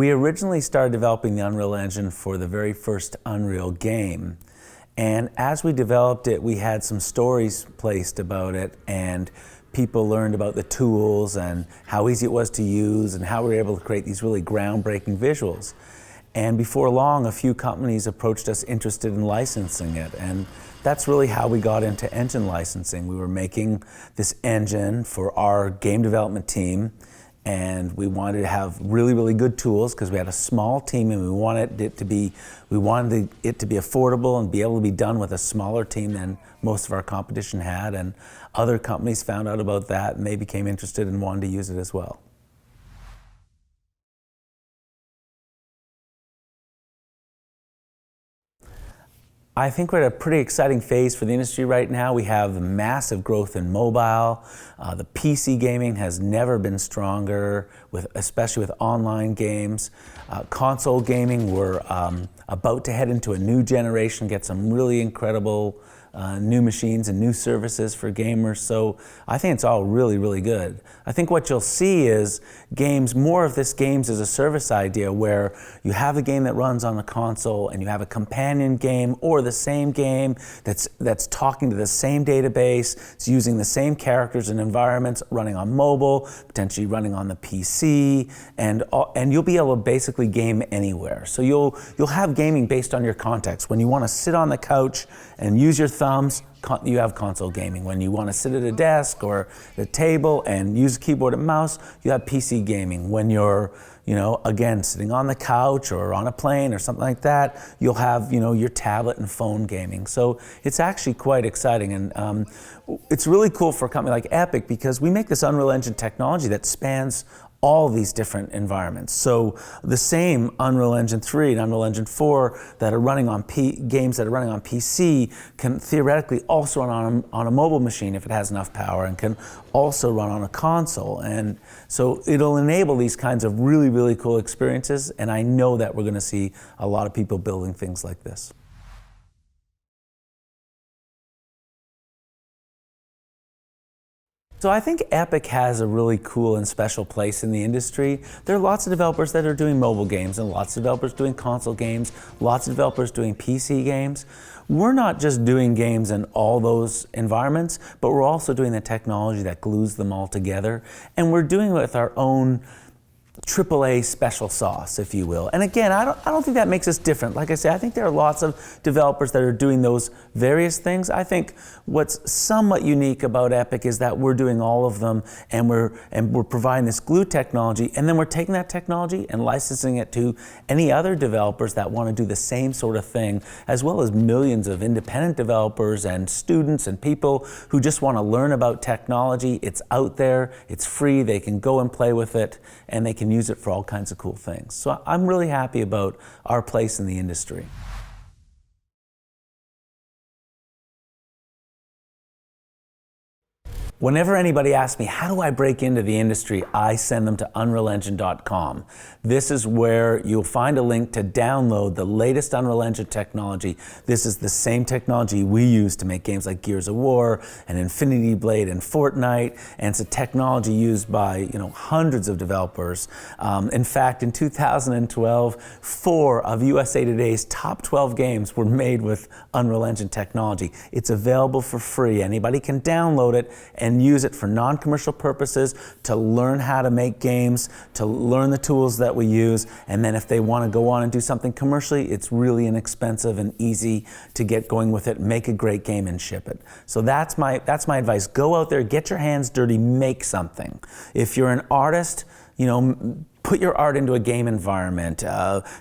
We originally started developing the Unreal Engine for the very first Unreal game. And as we developed it, we had some stories placed about it, and people learned about the tools and how easy it was to use and how we were able to create these really groundbreaking visuals. And before long, a few companies approached us interested in licensing it. And that's really how we got into engine licensing. We were making this engine for our game development team, and we wanted to have really, really good tools because we had a small team, and we wanted it to be affordable and be able to be done with a smaller team than most of our competition had. And other companies found out about that, and they became interested and wanted to use it as well. I think we're at a pretty exciting phase for the industry right now. We have massive growth in mobile. The PC gaming has never been stronger, especially with online games. Console gaming, we're about to head into a new generation, get some really incredible new machines and new services for gamers. So I think it's all really, really good. I think what you'll see is more of this games as a service idea, where you have a game that runs on the console and you have a companion game or the same game that's talking to the same database, it's using the same characters and environments, running on mobile, potentially running on the PC, and you'll be able to basically game anywhere. So you'll have gaming based on your context. When you want to sit on the couch and use your thumbs, you have console gaming. When you want to sit at a desk or at a table and use a keyboard and mouse, you have PC gaming. When you're, again, sitting on the couch or on a plane or something like that, you'll have, your tablet and phone gaming. So it's actually quite exciting, and it's really cool for a company like Epic because we make this Unreal Engine technology that spans all these different environments. So the same Unreal Engine 3 and Unreal Engine 4 that are running on games that are running on PC can theoretically also run on a mobile machine if it has enough power, and can also run on a console. And so it'll enable these kinds of really, really cool experiences, and I know that we're going to see a lot of people building things like this. So I think Epic has a really cool and special place in the industry. There are lots of developers that are doing mobile games, and lots of developers doing console games, lots of developers doing PC games. We're not just doing games in all those environments, but we're also doing the technology that glues them all together. And we're doing it with our own AAA special sauce, if you will. And again, I don't think that makes us different. Like I say, I think there are lots of developers that are doing those various things. I think what's somewhat unique about Epic is that we're doing all of them, and we're providing this glue technology, and then we're taking that technology and licensing it to any other developers that want to do the same sort of thing, as well as millions of independent developers and students and people who just want to learn about technology. It's out there, it's free, they can go and play with it, and they can use it for all kinds of cool things. So I'm really happy about our place in the industry. Whenever anybody asks me, how do I break into the industry, I send them to unrealengine.com. This is where you'll find a link to download the latest Unreal Engine technology. This is the same technology we use to make games like Gears of War and Infinity Blade and Fortnite, and it's a technology used by hundreds of developers. In fact, in 2012, 4 of USA Today's top 12 games were made with Unreal Engine technology. It's available for free. Anybody can download it and use it for non-commercial purposes, to learn how to make games, to learn the tools that we use, and then if they want to go on and do something commercially, it's really inexpensive and easy to get going with it, make a great game and ship it. So that's my advice. Go out there, get your hands dirty, make something. If you're an artist, put your art into a game environment,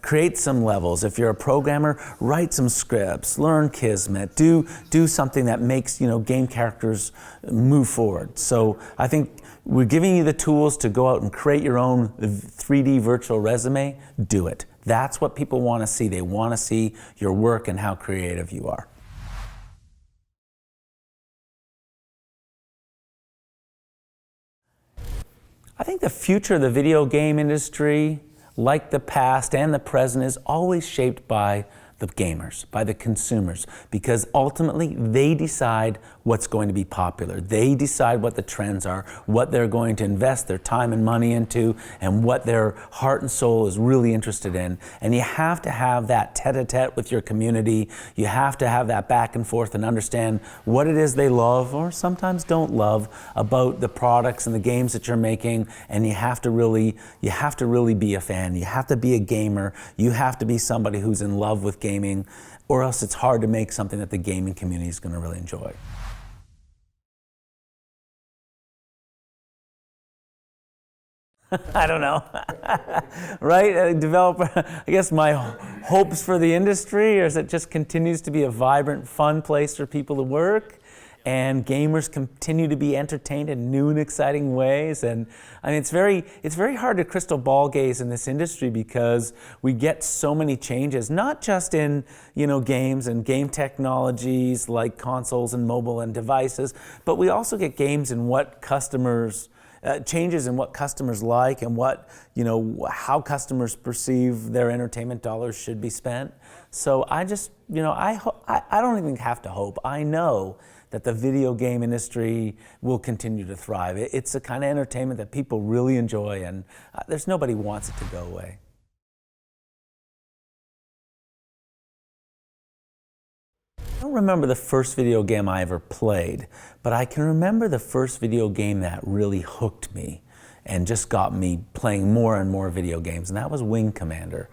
create some levels. If you're a programmer, write some scripts, learn Kismet, do something that makes game characters move forward. So I think we're giving you the tools to go out and create your own 3D virtual resume. Do it. That's what people want to see. They want to see your work and how creative you are. I think the future of the video game industry, like the past and the present, is always shaped by the gamers, by the consumers, because ultimately they decide what's going to be popular. They decide what the trends are, what they're going to invest their time and money into, and what their heart and soul is really interested in. And you have to have that tete-a-tete with your community. You have to have that back and forth and understand what it is they love or sometimes don't love about the products and the games that you're making. And you have to really be a fan. You have to be a gamer. You have to be somebody who's in love with gaming, or else it's hard to make something that the gaming community is going to really enjoy. I don't know, right? Developer, I guess my hopes for the industry is it just continues to be a vibrant, fun place for people to work, and gamers continue to be entertained in new and exciting ways. And I mean, it's very hard to crystal ball gaze in this industry because we get so many changes, not just in games and game technologies like consoles and mobile and devices, but we also get games in what customers. Changes in what customers like and what how customers perceive their entertainment dollars should be spent. So I just I don't even have to hope. I know that the video game industry will continue to thrive. It's the kind of entertainment that people really enjoy, and there's nobody who wants it to go away. I don't remember the first video game I ever played, but I can remember the first video game that really hooked me and just got me playing more and more video games, and that was Wing Commander.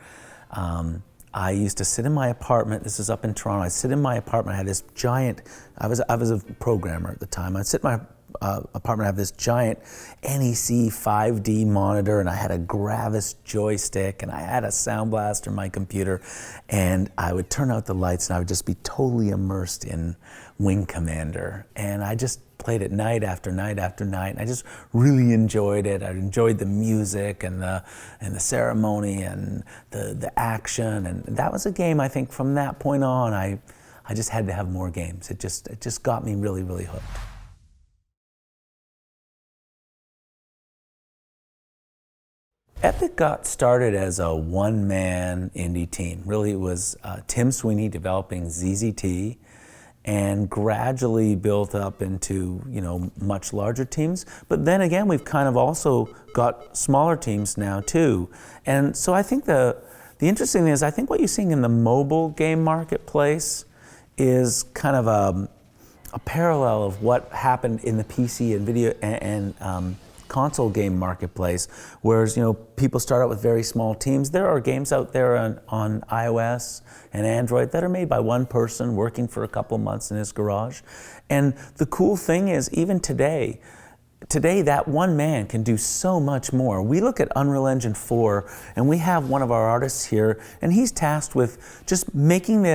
I used to sit in my apartment, this is up in Toronto, I'd sit in my apartment, I had this giant, I was a programmer at the time, I'd sit in my apartment, I have this giant NEC 5D monitor, and I had a Gravis joystick, and I had a Sound Blaster in my computer, and I would turn out the lights and I would just be totally immersed in Wing Commander, and I just played it night after night after night, and I just really enjoyed it. I enjoyed the music and the ceremony and the action, and that was a game. I think from that point on, I just had to have more games. It just got me really, really hooked. Epic got started as a one-man indie team. Really, it was Tim Sweeney developing ZZT, and gradually built up into much larger teams. But then again, we've kind of also got smaller teams now too. And so I think the interesting thing is, I think what you're seeing in the mobile game marketplace is kind of a parallel of what happened in the PC and video and console game marketplace, whereas people start out with very small teams. There are games out there on iOS and Android that are made by one person working for a couple of months in his garage. And the cool thing is, even today that one man can do so much more. We look at Unreal Engine 4, and we have one of our artists here, and he's tasked with just making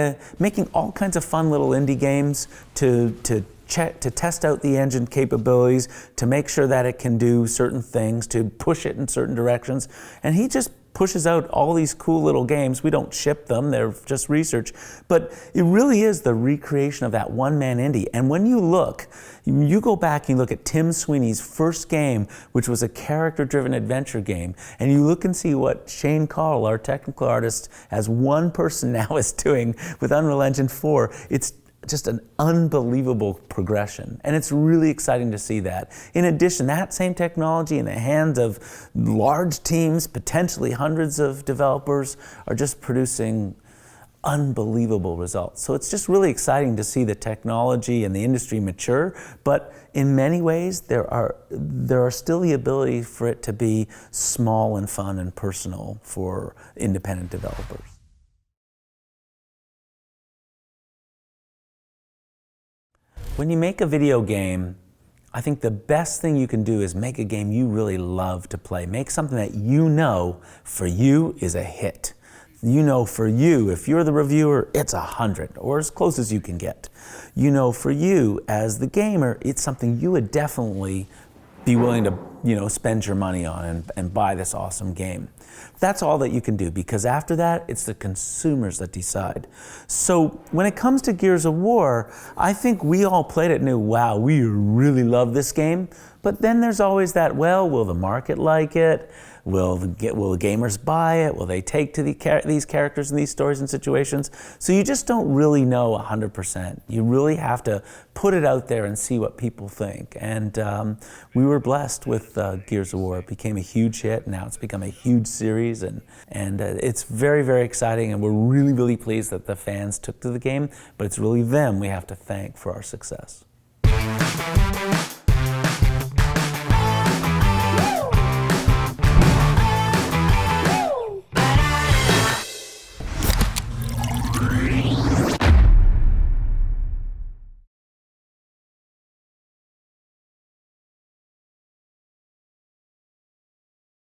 all kinds of fun little indie games to test out the engine capabilities, to make sure that it can do certain things, to push it in certain directions. And he just pushes out all these cool little games. We don't ship them, they're just research. But it really is the recreation of that one-man indie. And when you go back and you look at Tim Sweeney's first game, which was a character-driven adventure game, and you look and see what Shane Call, our technical artist, as one person now is doing with Unreal Engine 4, it's just an unbelievable progression, and it's really exciting to see that. In addition, that same technology in the hands of large teams, potentially hundreds of developers, are just producing unbelievable results. So it's just really exciting to see the technology and the industry mature, but in many ways there are still the ability for it to be small and fun and personal for independent developers. When you make a video game, I think the best thing you can do is make a game you really love to play. Make something that for you is a hit. For you, if you're the reviewer, it's 100, or as close as you can get. For you, as the gamer, it's something you would definitely be willing to spend your money on and buy this awesome game. That's all that you can do, because after that, it's the consumers that decide. So when it comes to Gears of War, I think we all played it and knew, wow, we really love this game. But then there's always that, well, will the market like it? Will the gamers buy it? Will they take to these characters and these stories and situations? So you just don't really know 100%. You really have to put it out there and see what people think. And we were blessed with Gears of War. It became a huge hit. Now it's become a huge series, and it's very, very exciting. And we're really, really pleased that the fans took to the game. But it's really them we have to thank for our success.